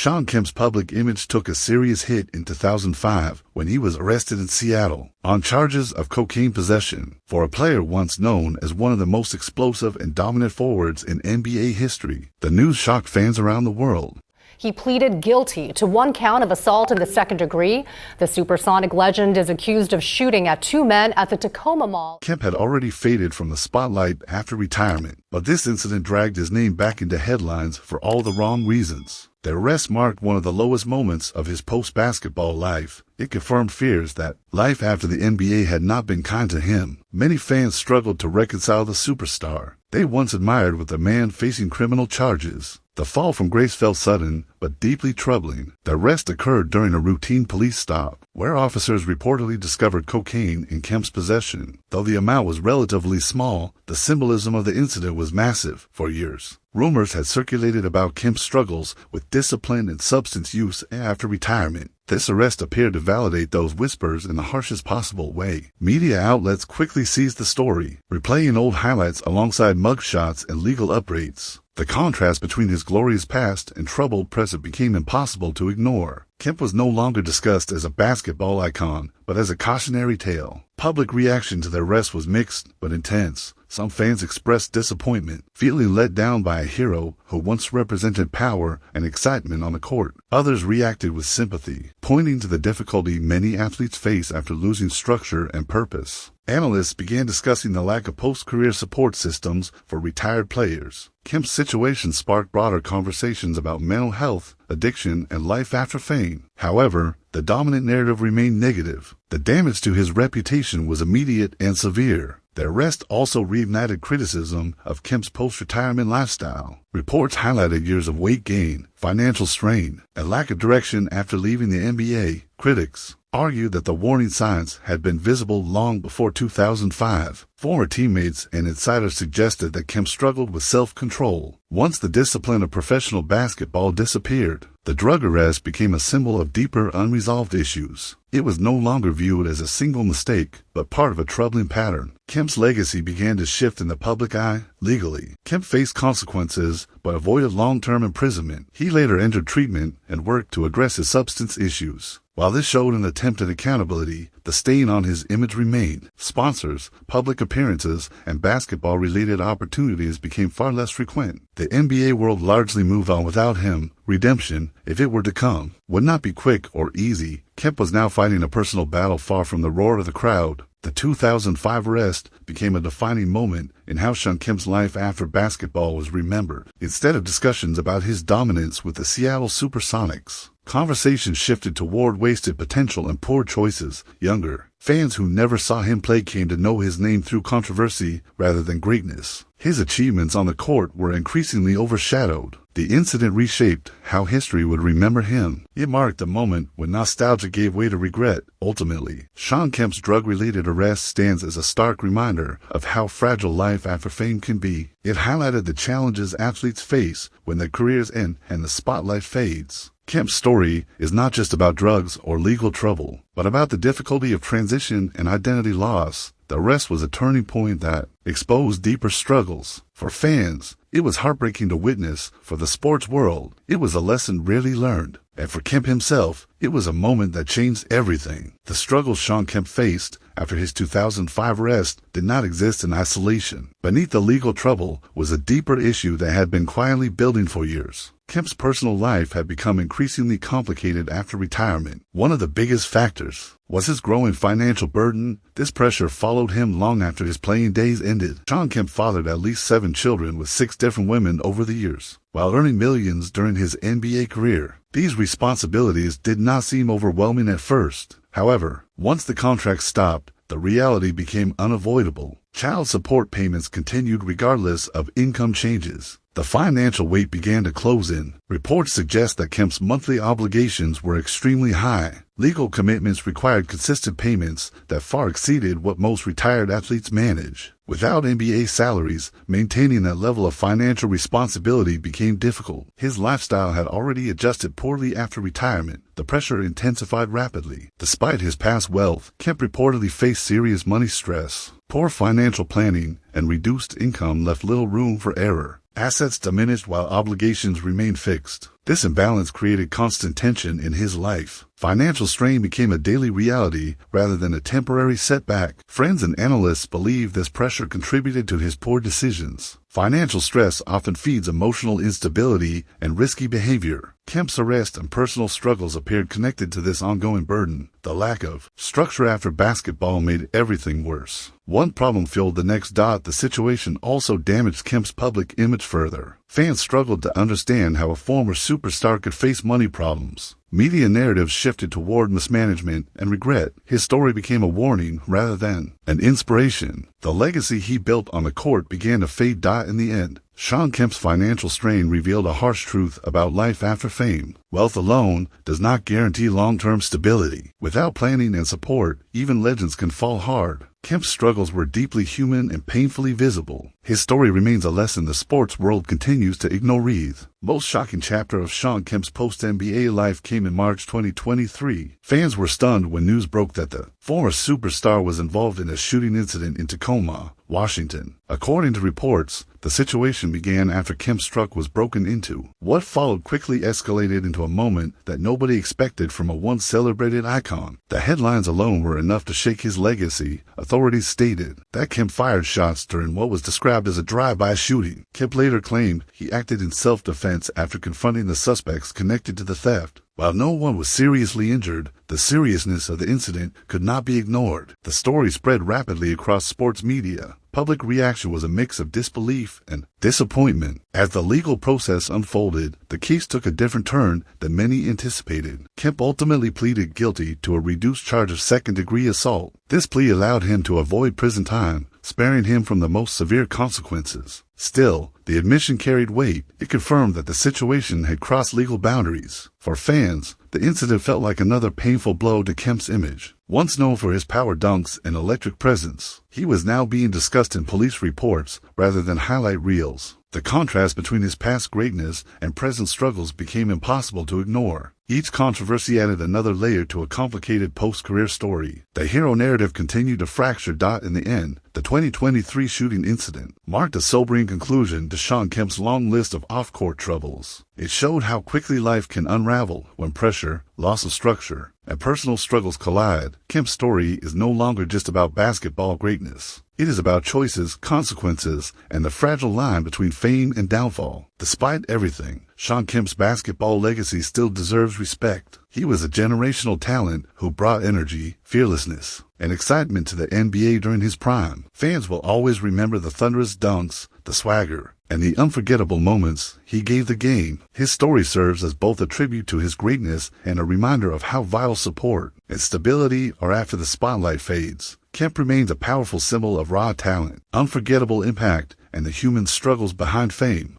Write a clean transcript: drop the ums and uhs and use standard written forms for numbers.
Shawn Kemp's public image took a serious hit in 2005 when he was arrested in Seattle on charges of cocaine possession. For a player once known as one of the most explosive and dominant forwards in NBA history, the news shocked fans around the world. He pleaded guilty to one count of assault in the second degree. The supersonic legend is accused of shooting at two men at the Tacoma Mall. Kemp had already faded from the spotlight after retirement, but this incident dragged his name back into headlines for all the wrong reasons. The arrest marked one of the lowest moments of his post-basketball life. It confirmed fears that life after the NBA had not been kind to him. Many fans struggled to reconcile the superstar they once admired with a man facing criminal charges. The fall from grace felt sudden, but deeply troubling. The arrest occurred during a routine police stop, where officers reportedly discovered cocaine in Kemp's possession. Though the amount was relatively small, the symbolism of the incident was massive. For years, rumors had circulated about Kemp's struggles with discipline and substance use after retirement. This arrest appeared to validate those whispers in the harshest possible way. Media outlets quickly seized the story, replaying old highlights alongside mugshots and legal updates. The contrast between his glorious past and troubled present became impossible to ignore. Kemp was no longer discussed as a basketball icon, but as a cautionary tale. Public reaction to the arrest was mixed but intense. Some fans expressed disappointment, feeling let down by a hero who once represented power and excitement on the court. Others reacted with sympathy, pointing to the difficulty many athletes face after losing structure and purpose. Analysts began discussing the lack of post-career support systems for retired players. Kemp's situation sparked broader conversations about mental health, addiction, and life after fame. However, the dominant narrative remained negative. The damage to his reputation was immediate and severe. The arrest also reignited criticism of Kemp's post-retirement lifestyle. Reports highlighted years of weight gain, financial strain, and lack of direction after leaving the NBA. Critics argued that the warning signs had been visible long before 2005. Former teammates and insiders suggested that Kemp struggled with self-control. Once the discipline of professional basketball disappeared, the drug arrest became a symbol of deeper unresolved issues. It was no longer viewed as a single mistake, but part of a troubling pattern. Kemp's legacy began to shift in the public eye. Legally, Kemp faced consequences, but avoided long-term imprisonment. He later entered treatment and worked to address his substance issues. While this showed an attempt at accountability, the stain on his image remained. Sponsors, public appearances, and basketball-related opportunities became far less frequent. The NBA world largely moved on without him. Redemption, if it were to come, would not be quick or easy. Kemp was now fighting a personal battle far from the roar of the crowd. The 2005 arrest became a defining moment in how Shawn Kemp's life after basketball was remembered. Instead of discussions about his dominance with the Seattle SuperSonics, conversations shifted toward wasted potential and poor choices. Younger fans who never saw him play came to know his name through controversy rather than greatness. His achievements on the court were increasingly overshadowed. The incident reshaped how history would remember him. It marked a moment when nostalgia gave way to regret. Ultimately, Shawn Kemp's drug-related arrest stands as a stark reminder of how fragile life after fame can be. It highlighted the challenges athletes face when their careers end and the spotlight fades. Kemp's story is not just about drugs or legal trouble, but about the difficulty of transition and identity loss. The arrest was a turning point that exposed deeper struggles. For fans, it was heartbreaking to witness. For the sports world, it was a lesson rarely learned. And for Kemp himself, it was a moment that changed everything. The struggles Shawn Kemp faced after his 2005 arrest did not exist in isolation. Beneath the legal trouble was a deeper issue that had been quietly building for years. Kemp's personal life had become increasingly complicated after retirement. One of the biggest factors was his growing financial burden. This pressure followed him long after his playing days ended. Shawn Kemp fathered at least 7 children with 6 different women over the years, while earning millions during his NBA career. These responsibilities did not seem overwhelming at first. However, once the contract stopped, the reality became unavoidable. Child support payments continued regardless of income changes. The financial weight began to close in. Reports suggest that Kemp's monthly obligations were extremely high. Legal commitments required consistent payments that far exceeded what most retired athletes manage. Without NBA salaries, maintaining that level of financial responsibility became difficult. His lifestyle had already adjusted poorly after retirement. The pressure intensified rapidly. Despite his past wealth, Kemp reportedly faced serious money stress. Poor financial planning and reduced income left little room for error. Assets diminished while obligations remained fixed. This imbalance created constant tension in his life. Financial strain became a daily reality rather than a temporary setback. Friends and analysts believe this pressure contributed to his poor decisions. Financial stress often feeds emotional instability and risky behavior. Kemp's arrest and personal struggles appeared connected to this ongoing burden. The lack of structure after basketball made everything worse. One problem fueled the next. The situation also damaged Kemp's public image further. Fans struggled to understand how a former superstar could face money problems. Media narratives shifted toward mismanagement and regret. His story became a warning rather than an inspiration. The legacy he built on the court began to fade. In the end, Shawn Kemp's financial strain revealed a harsh truth about life after fame. Wealth alone does not guarantee long-term stability. Without planning and support, even legends can fall hard. Kemp's struggles were deeply human and painfully visible. His story remains a lesson the sports world continues to ignore. Most shocking chapter of Shawn Kemp's post-NBA life came in March 2023. Fans were stunned when news broke that the former superstar was involved in a shooting incident in Tacoma, Washington. According to reports, the situation began after Kemp's truck was broken into. What followed quickly escalated into a moment that nobody expected from a once celebrated icon. The headlines alone were enough to shake his legacy. Authorities stated that Kemp fired shots during what was described as a drive-by shooting. Kemp later claimed he acted in self-defense after confronting the suspects connected to the theft. While no one was seriously injured, the seriousness of the incident could not be ignored. The story spread rapidly across sports media. Public reaction was a mix of disbelief and disappointment. As the legal process unfolded, the case took a different turn than many anticipated. Kemp ultimately pleaded guilty to a reduced charge of second-degree assault. This plea allowed him to avoid prison time, sparing him from the most severe consequences. Still, the admission carried weight. It confirmed that the situation had crossed legal boundaries. For fans, the incident felt like another painful blow to Kemp's image. Once known for his power dunks and electric presence, he was now being discussed in police reports rather than highlight reels. The contrast between his past greatness and present struggles became impossible to ignore. Each controversy added another layer to a complicated post-career story. The hero narrative continued to fracture. In the end, the 2023 shooting incident marked a sobering conclusion to Shawn Kemp's long list of off-court troubles. It showed how quickly life can unravel when pressure, loss of structure, and personal struggles collide. Kemp's story is no longer just about basketball greatness. It is about choices, consequences, and the fragile line between fame and downfall. Despite everything, Shawn Kemp's basketball legacy still deserves respect. He was a generational talent who brought energy, fearlessness, and excitement to the NBA during his prime. Fans will always remember the thunderous dunks, the swagger, and the unforgettable moments he gave the game. His story serves as both a tribute to his greatness and a reminder of how vital support and stability are after the spotlight fades. Kemp remains a powerful symbol of raw talent, unforgettable impact, and the human struggles behind fame.